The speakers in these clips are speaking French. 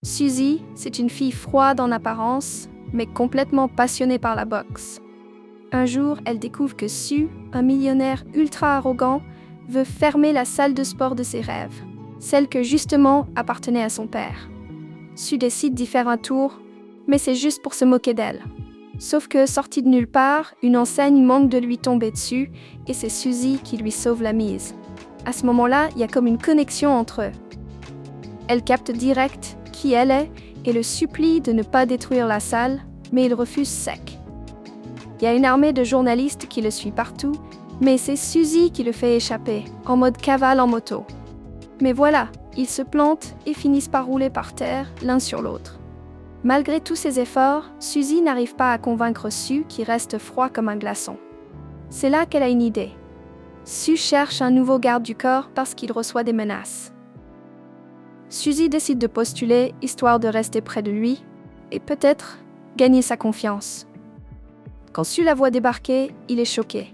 Suzy, c'est une fille froide en apparence, mais complètement passionnée par la boxe. Un jour, elle découvre que Sue, un millionnaire ultra arrogant, veut fermer la salle de sport de ses rêves, celle que justement appartenait à son père. Sue décide d'y faire un tour, mais c'est juste pour se moquer d'elle. Sauf que, sortie de nulle part, une enseigne manque de lui tomber dessus et c'est Suzy qui lui sauve la mise. À ce moment-là, il y a comme une connexion entre eux. Elle capte direct qui elle est et le supplie de ne pas détruire la salle, mais il refuse sec. Il y a une armée de journalistes qui le suit partout, mais c'est Suzy qui le fait échapper, en mode cavale en moto. Mais voilà, ils se plantent et finissent par rouler par terre, l'un sur l'autre. Malgré tous ses efforts, Suzy n'arrive pas à convaincre Sue qui reste froid comme un glaçon. C'est là qu'elle a une idée. Sue cherche un nouveau garde du corps parce qu'il reçoit des menaces. Suzy décide de postuler, histoire de rester près de lui, et peut-être gagner sa confiance. Quand Sue la voit débarquer, il est choqué.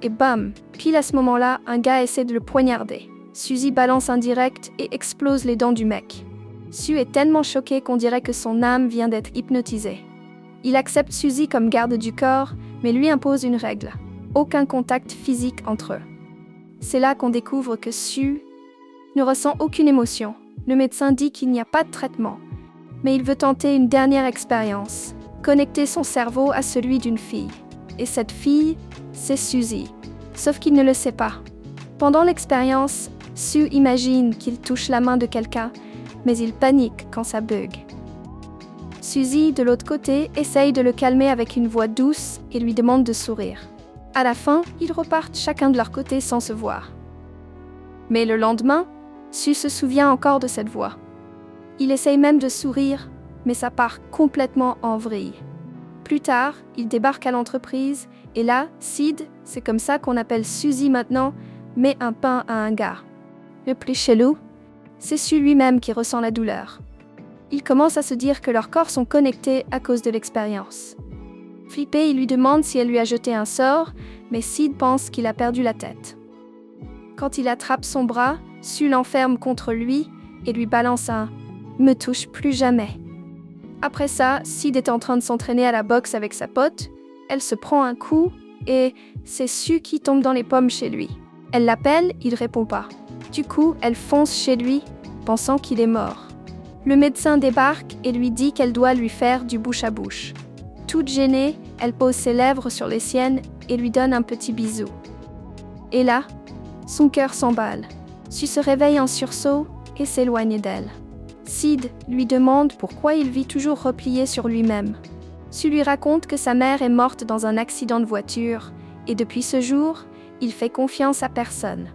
Et bam, pile à ce moment-là, un gars essaie de le poignarder. Suzy balance un direct et explose les dents du mec. Sue est tellement choqué qu'on dirait que son âme vient d'être hypnotisée. Il accepte Suzy comme garde du corps, mais lui impose une règle. Aucun contact physique entre eux. C'est là qu'on découvre que Sue ne ressent aucune émotion. Le médecin dit qu'il n'y a pas de traitement, mais il veut tenter une dernière expérience, connecter son cerveau à celui d'une fille. Et cette fille, c'est Suzy. Sauf qu'il ne le sait pas. Pendant l'expérience, Sue imagine qu'il touche la main de quelqu'un, mais il panique quand ça bug. Suzy, de l'autre côté, essaye de le calmer avec une voix douce et lui demande de sourire. À la fin, ils repartent chacun de leur côté sans se voir. Mais le lendemain, Sue se souvient encore de cette voix. Il essaye même de sourire, mais ça part complètement en vrille. Plus tard, il débarque à l'entreprise, et là, Sid, c'est comme ça qu'on appelle Suzy maintenant, met un pain à un gars. Le plus chelou, c'est Sue lui-même qui ressent la douleur. Il commence à se dire que leurs corps sont connectés à cause de l'expérience. Flippé, il lui demande si elle lui a jeté un sort, mais Sid pense qu'il a perdu la tête. Quand il attrape son bras, Sue l'enferme contre lui et lui balance un « me touche plus jamais ». Après ça, Sid est en train de s'entraîner à la boxe avec sa pote, elle se prend un coup et c'est Sue qui tombe dans les pommes chez lui. Elle l'appelle, il répond pas. Du coup, elle fonce chez lui, pensant qu'il est mort. Le médecin débarque et lui dit qu'elle doit lui faire du bouche à bouche. Toute gênée, elle pose ses lèvres sur les siennes et lui donne un petit bisou. Et là, son cœur s'emballe. Sue se réveille en sursaut et s'éloigne d'elle. Sid lui demande pourquoi il vit toujours replié sur lui-même. Sue lui raconte que sa mère est morte dans un accident de voiture et depuis ce jour, il fait confiance à personne.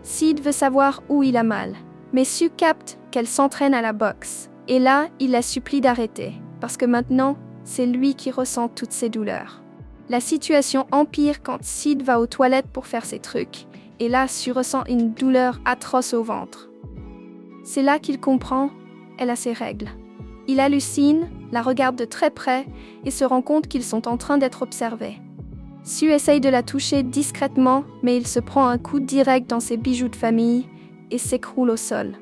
Sid veut savoir où il a mal, mais Sue capte qu'elle s'entraîne à la boxe. Et là, il la supplie d'arrêter, parce que maintenant, c'est lui qui ressent toutes ces douleurs. La situation empire quand Sid va aux toilettes pour faire ses trucs, et là, Sue ressent une douleur atroce au ventre. C'est là qu'il comprend, elle a ses règles. Il hallucine, la regarde de très près et se rend compte qu'ils sont en train d'être observés. Sue essaye de la toucher discrètement, mais il se prend un coup direct dans ses bijoux de famille et s'écroule au sol.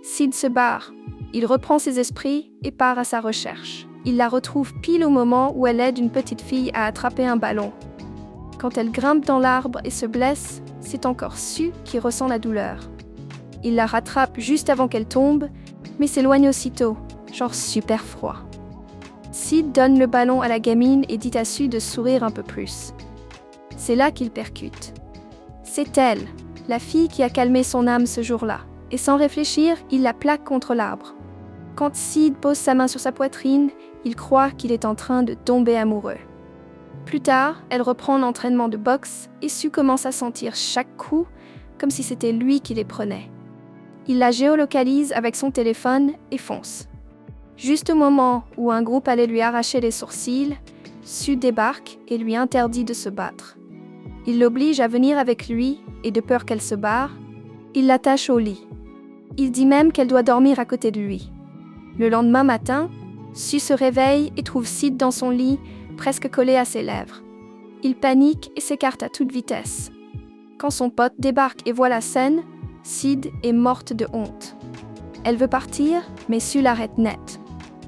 Sid se barre. Il reprend ses esprits et part à sa recherche. Il la retrouve pile au moment où elle aide une petite fille à attraper un ballon. Quand elle grimpe dans l'arbre et se blesse, c'est encore Sue qui ressent la douleur. Il la rattrape juste avant qu'elle tombe, mais s'éloigne aussitôt, genre super froid. Sid donne le ballon à la gamine et dit à Sue de sourire un peu plus. C'est là qu'il percute. C'est elle, la fille qui a calmé son âme ce jour-là, et sans réfléchir, il la plaque contre l'arbre. Quand Sid pose sa main sur sa poitrine, il croit qu'il est en train de tomber amoureux. Plus tard, elle reprend l'entraînement de boxe et Sue commence à sentir chaque coup comme si c'était lui qui les prenait. Il la géolocalise avec son téléphone et fonce. Juste au moment où un groupe allait lui arracher les sourcils, Sue débarque et lui interdit de se battre. Il l'oblige à venir avec lui et de peur qu'elle se barre, il l'attache au lit. Il dit même qu'elle doit dormir à côté de lui. Le lendemain matin, Sue se réveille et trouve Sid dans son lit, presque collé à ses lèvres. Il panique et s'écarte à toute vitesse. Quand son pote débarque et voit la scène, Sid est morte de honte. Elle veut partir, mais Sue l'arrête net.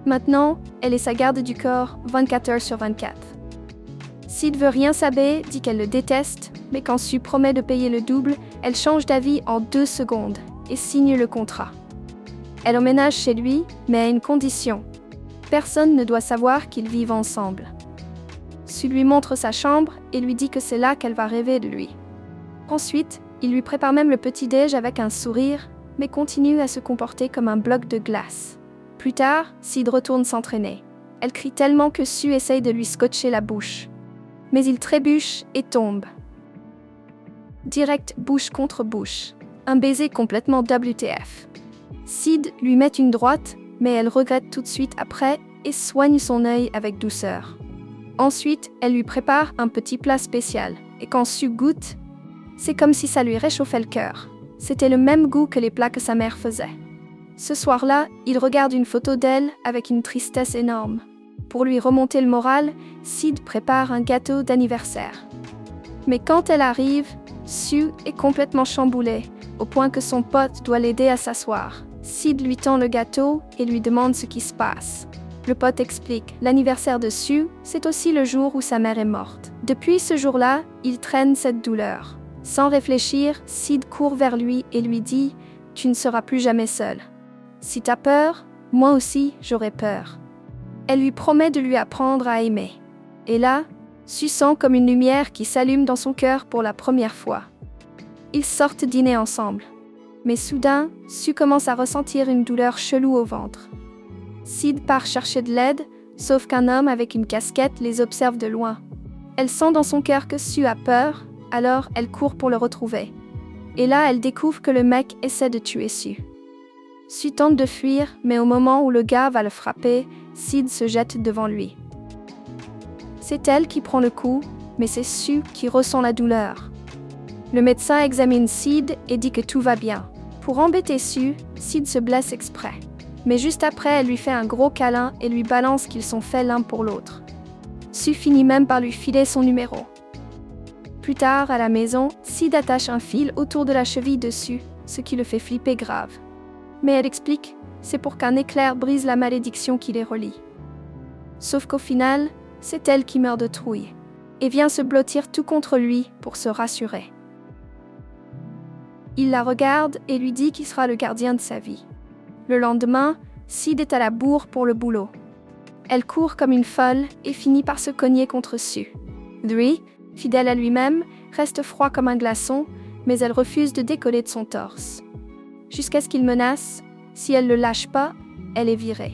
Maintenant, elle est sa garde du corps 24 heures sur 24. Sid veut rien saber, dit qu'elle le déteste, mais quand Sue promet de payer le double, elle change d'avis en 2 secondes et signe le contrat. Elle emménage chez lui, mais à une condition. Personne ne doit savoir qu'ils vivent ensemble. Sue lui montre sa chambre et lui dit que c'est là qu'elle va rêver de lui. Ensuite, il lui prépare même le petit-déj avec un sourire, mais continue à se comporter comme un bloc de glace. Plus tard, Sid retourne s'entraîner. Elle crie tellement que Sue essaye de lui scotcher la bouche. Mais il trébuche et tombe. Direct bouche contre bouche. Un baiser complètement WTF. Sid lui met une droite, mais elle regrette tout de suite après et soigne son œil avec douceur. Ensuite, elle lui prépare un petit plat spécial, et quand Sue goûte, c'est comme si ça lui réchauffait le cœur. C'était le même goût que les plats que sa mère faisait. Ce soir-là, il regarde une photo d'elle avec une tristesse énorme. Pour lui remonter le moral, Sid prépare un gâteau d'anniversaire. Mais quand elle arrive, Sue est complètement chamboulée, au point que son pote doit l'aider à s'asseoir. Sid lui tend le gâteau et lui demande ce qui se passe. Le pote explique, l'anniversaire de Sue, c'est aussi le jour où sa mère est morte. Depuis ce jour-là, il traîne cette douleur. Sans réfléchir, Sid court vers lui et lui dit « Tu ne seras plus jamais seul. Si t'as peur, moi aussi, j'aurai peur. » Elle lui promet de lui apprendre à aimer. Et là, Sue sent comme une lumière qui s'allume dans son cœur pour la première fois. Ils sortent dîner ensemble. Mais soudain, Sue commence à ressentir une douleur chelou au ventre. Sid part chercher de l'aide, sauf qu'un homme avec une casquette les observe de loin. Elle sent dans son cœur que Sue a peur, alors elle court pour le retrouver. Et là, elle découvre que le mec essaie de tuer Sue. Sue tente de fuir, mais au moment où le gars va le frapper, Sid se jette devant lui. C'est elle qui prend le coup, mais c'est Sue qui ressent la douleur. Le médecin examine Sid et dit que tout va bien. Pour embêter Sue, Sid se blesse exprès. Mais juste après, elle lui fait un gros câlin et lui balance qu'ils sont faits l'un pour l'autre. Sue finit même par lui filer son numéro. Plus tard, à la maison, Sid attache un fil autour de la cheville de Sue, ce qui le fait flipper grave. Mais elle explique, c'est pour qu'un éclair brise la malédiction qui les relie. Sauf qu'au final, c'est elle qui meurt de trouille, et vient se blottir tout contre lui pour se rassurer. Il la regarde et lui dit qu'il sera le gardien de sa vie. Le lendemain, Sid est à la bourre pour le boulot. Elle court comme une folle et finit par se cogner contre Sue. Dre, fidèle à lui-même, reste froid comme un glaçon, mais elle refuse de décoller de son torse. Jusqu'à ce qu'il menace, si elle ne le lâche pas, elle est virée.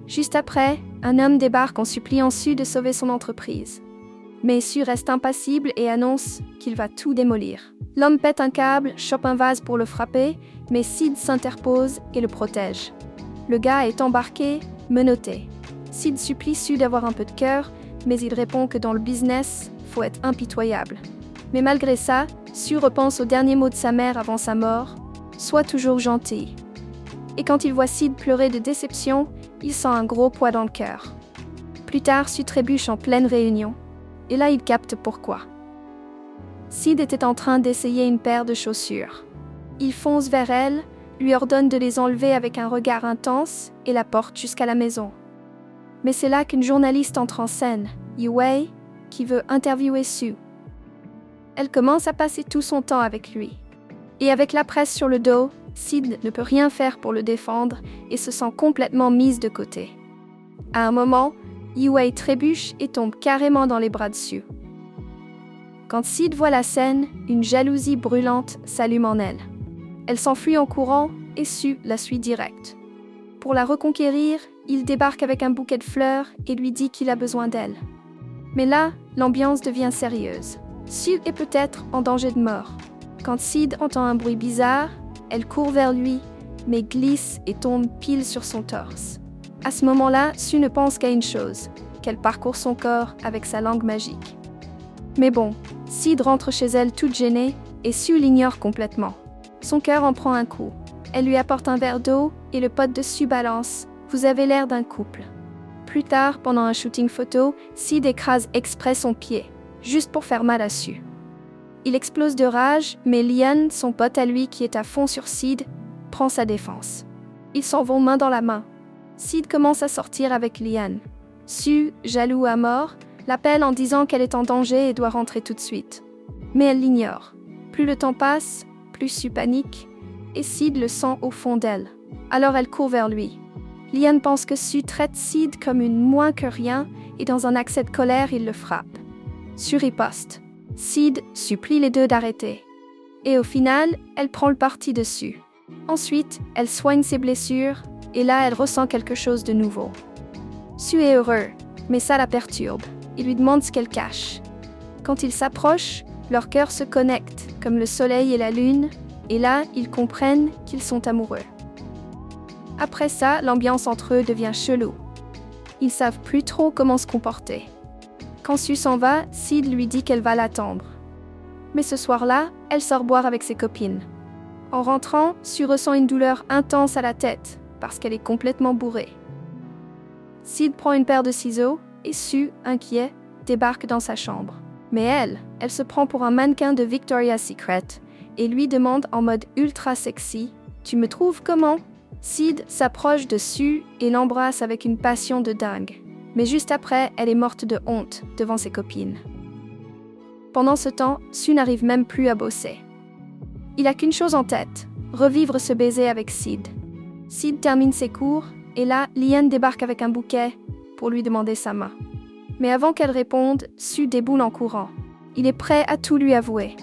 Juste après, un homme débarque en suppliant Sue de sauver son entreprise. Mais Sue reste impassible et annonce qu'il va tout démolir. L'homme pète un câble, chope un vase pour le frapper, mais Sid s'interpose et le protège. Le gars est embarqué, menotté. Sid supplie Sue d'avoir un peu de cœur, mais il répond que dans le business, faut être impitoyable. Mais malgré ça, Sue repense aux derniers mots de sa mère avant sa mort, « Sois toujours gentil ». Et quand il voit Sid pleurer de déception, il sent un gros poids dans le cœur. Plus tard, Sue trébuche en pleine réunion. Et là, il capte pourquoi. Sid était en train d'essayer une paire de chaussures. Il fonce vers elle, lui ordonne de les enlever avec un regard intense et la porte jusqu'à la maison. Mais c'est là qu'une journaliste entre en scène, Yue, qui veut interviewer Sue. Elle commence à passer tout son temps avec lui. Et avec la presse sur le dos, Sid ne peut rien faire pour le défendre et se sent complètement mise de côté. À un moment, Yue trébuche et tombe carrément dans les bras de Sue. Quand Sid voit la scène, une jalousie brûlante s'allume en elle. Elle s'enfuit en courant et Sue la suit direct. Pour la reconquérir, il débarque avec un bouquet de fleurs et lui dit qu'il a besoin d'elle. Mais là, l'ambiance devient sérieuse. Sue est peut-être en danger de mort. Quand Sid entend un bruit bizarre, elle court vers lui, mais glisse et tombe pile sur son torse. À ce moment-là, Sue ne pense qu'à une chose, qu'elle parcourt son corps avec sa langue magique. Mais bon, Sid rentre chez elle toute gênée et Sue l'ignore complètement. Son cœur en prend un coup. Elle lui apporte un verre d'eau et le pote de Sue balance « Vous avez l'air d'un couple ». Plus tard, pendant un shooting photo, Sid écrase exprès son pied, juste pour faire mal à Sue. Il explose de rage, mais Lian, son pote à lui qui est à fond sur Sid, prend sa défense. Ils s'en vont main dans la main. Sid commence à sortir avec Liane. Sue, jaloux à mort, l'appelle en disant qu'elle est en danger et doit rentrer tout de suite. Mais elle l'ignore. Plus le temps passe, plus Sue panique, et Sid le sent au fond d'elle. Alors elle court vers lui. Liane pense que Sue traite Sid comme une moins que rien, et dans un accès de colère, il le frappe. Sue riposte. Sid supplie les deux d'arrêter. Et au final, elle prend le parti de Sue. Ensuite, elle soigne ses blessures, et là, elle ressent quelque chose de nouveau. Sue est heureux, mais ça la perturbe. Il lui demande ce qu'elle cache. Quand ils s'approchent, leurs cœurs se connectent, comme le soleil et la lune, et là, ils comprennent qu'ils sont amoureux. Après ça, l'ambiance entre eux devient chelou. Ils savent plus trop comment se comporter. Quand Sue s'en va, Sid lui dit qu'elle va l'attendre. Mais ce soir-là, elle sort boire avec ses copines. En rentrant, Sue ressent une douleur intense à la tête, parce qu'elle est complètement bourrée. Sid prend une paire de ciseaux, et Sue, inquiet, débarque dans sa chambre. Mais elle se prend pour un mannequin de Victoria's Secret, et lui demande en mode ultra sexy « Tu me trouves comment ?» Sid s'approche de Sue et l'embrasse avec une passion de dingue. Mais juste après, elle est morte de honte devant ses copines. Pendant ce temps, Sue n'arrive même plus à bosser. Il a qu'une chose en tête, revivre ce baiser avec Sid. Sid termine ses cours, et là, Liane débarque avec un bouquet pour lui demander sa main. Mais avant qu'elle réponde, Sue déboule en courant. Il est prêt à tout lui avouer.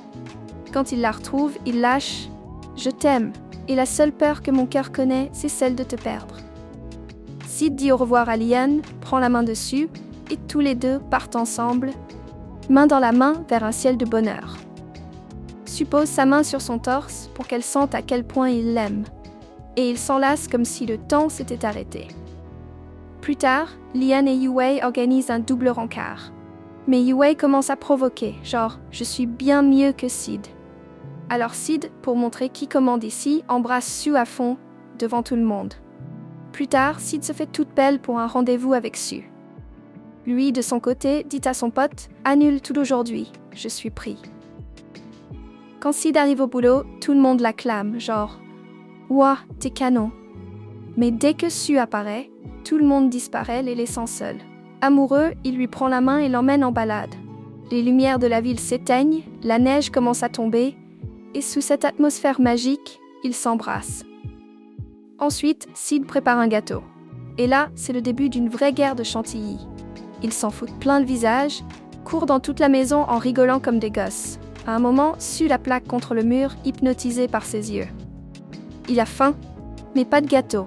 Quand il la retrouve, il lâche « Je t'aime, et la seule peur que mon cœur connaît, c'est celle de te perdre. » Sid dit au revoir à Liane, prend la main de Sue, et tous les deux partent ensemble, main dans la main vers un ciel de bonheur. Sue pose sa main sur son torse pour qu'elle sente à quel point il l'aime, et ils s'enlacent comme si le temps s'était arrêté. Plus tard, Liane et Yue organisent un double rencard. Mais Yue commence à provoquer, genre « je suis bien mieux que Sid ». Alors Sid, pour montrer qui commande ici, embrasse Sue à fond, devant tout le monde. Plus tard, Sid se fait toute belle pour un rendez-vous avec Sue. Lui, de son côté, dit à son pote « annule tout aujourd'hui, je suis pris ». Quand Sid arrive au boulot, tout le monde l'acclame, genre « ouah, t'es canon ». Mais dès que Sue apparaît, tout le monde disparaît, les laissant seuls. Amoureux, il lui prend la main et l'emmène en balade. Les lumières de la ville s'éteignent, la neige commence à tomber, et sous cette atmosphère magique, ils s'embrassent. Ensuite, Sid prépare un gâteau. Et là, c'est le début d'une vraie guerre de chantilly. Ils s'en foutent plein le visage, courent dans toute la maison en rigolant comme des gosses. À un moment, Sue la plaque contre le mur, hypnotisée par ses yeux. Il a faim, mais pas de gâteau.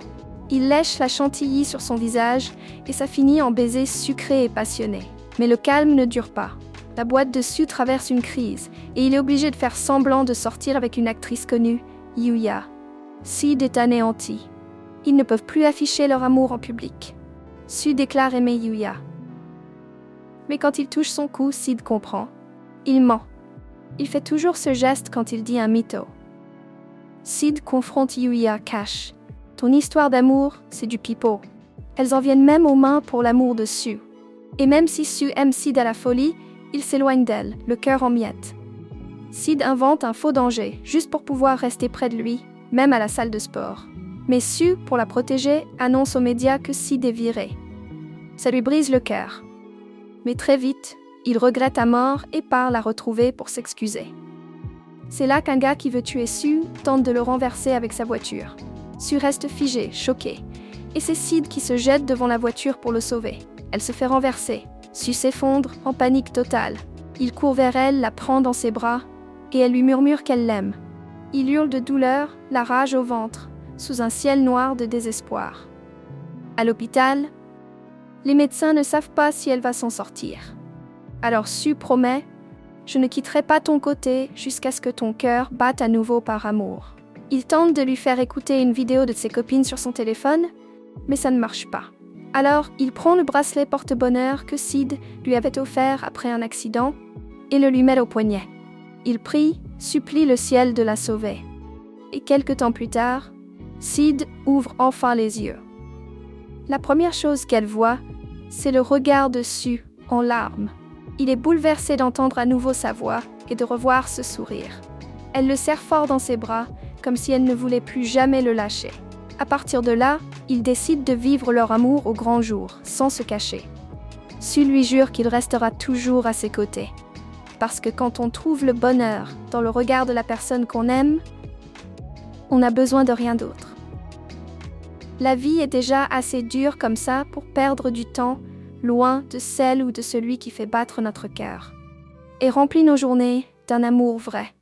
Il lèche la chantilly sur son visage et ça finit en baiser sucré et passionné. Mais le calme ne dure pas. La boîte de Sue traverse une crise et il est obligé de faire semblant de sortir avec une actrice connue, Yuya. Sid est anéanti. Ils ne peuvent plus afficher leur amour en public. Sue déclare aimer Yuya. Mais quand il touche son cou, Sid comprend. Il ment. Il fait toujours ce geste quand il dit un mytho. Sid confronte Yuya cash. Ton histoire d'amour, c'est du pipeau. Elles en viennent même aux mains pour l'amour de Sue. Et même si Sue aime Sid à la folie, il s'éloigne d'elle, le cœur en miettes. Sid invente un faux danger, juste pour pouvoir rester près de lui, même à la salle de sport. Mais Sue, pour la protéger, annonce aux médias que Sid est viré. Ça lui brise le cœur. Mais très vite, il regrette à mort et part la retrouver pour s'excuser. C'est là qu'un gars qui veut tuer Sue tente de le renverser avec sa voiture. Sue reste figée, choquée, et c'est Sid qui se jette devant la voiture pour le sauver. Elle se fait renverser. Sue s'effondre, en panique totale. Il court vers elle, la prend dans ses bras, et elle lui murmure qu'elle l'aime. Il hurle de douleur, la rage au ventre, sous un ciel noir de désespoir. À l'hôpital, les médecins ne savent pas si elle va s'en sortir. Alors Sue promet « Je ne quitterai pas ton côté jusqu'à ce que ton cœur batte à nouveau par amour ». Il tente de lui faire écouter une vidéo de ses copines sur son téléphone, mais ça ne marche pas. Alors, il prend le bracelet porte-bonheur que Sid lui avait offert après un accident et le lui met au poignet. Il prie, supplie le ciel de la sauver. Et quelque temps plus tard, Sid ouvre enfin les yeux. La première chose qu'elle voit, c'est le regard de Sue en larmes. Il est bouleversé d'entendre à nouveau sa voix et de revoir ce sourire. Elle le serre fort dans ses bras, comme si elle ne voulait plus jamais le lâcher. À partir de là, ils décident de vivre leur amour au grand jour, sans se cacher. Sue lui jure qu'il restera toujours à ses côtés. Parce que quand on trouve le bonheur dans le regard de la personne qu'on aime, on n'a besoin de rien d'autre. La vie est déjà assez dure comme ça pour perdre du temps, loin de celle ou de celui qui fait battre notre cœur. Et remplit nos journées d'un amour vrai.